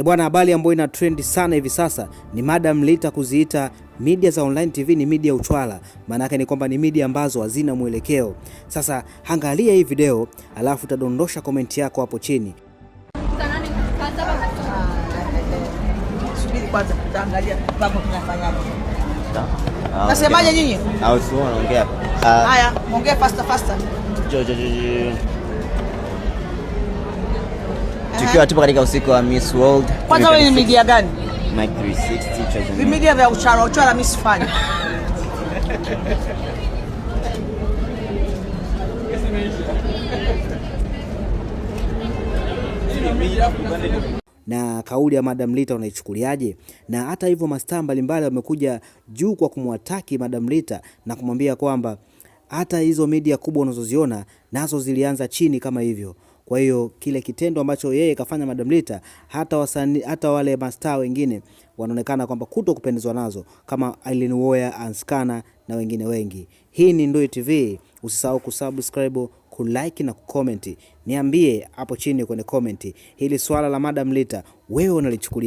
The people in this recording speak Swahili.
Bwana, habari ambayo ina trend sana hivi sasa ni Madam Lita kuziita media za online TV ni media uchwala. Maana yake ni kwamba ni media ambazo hazina mwelekeo. Sasa angalia hii video alafu utadondosha comment yako hapo chini. Subiri kwanza tutaangalia baba tunafanyaje. Nasemaje nyinyi? Au sio unaongea? Haya, ongea faster. Tukiwa tupo katika usiku wa Miss World. Kwanza wewe ni media gani? Mike 360 chosen. Ni media vya uchara Miss Fani. Na kauli ya Madam Lita unaichukuliaje? Na hata hivyo mastaa mbalimbali wamekuja juu kwa kumwataki Madam Lita na kumwambia kwamba hata hizo media kubwa unazoziona nazo zilianza chini kama hivyo. Kwa hiyo kile kitendo ambacho yeye kafanya Madam Lita, hata wale mastaa wengine wanaonekana kwamba kutokupendezwa nazo kama Aileen Warrior, Anskana na wengine wengi. Hii ni Ndui TV. Usisahau kusubscribe, kulike na kucomment. Niambie hapo chini kwenye comment hili swala la Madam Lita wewe unalichukulia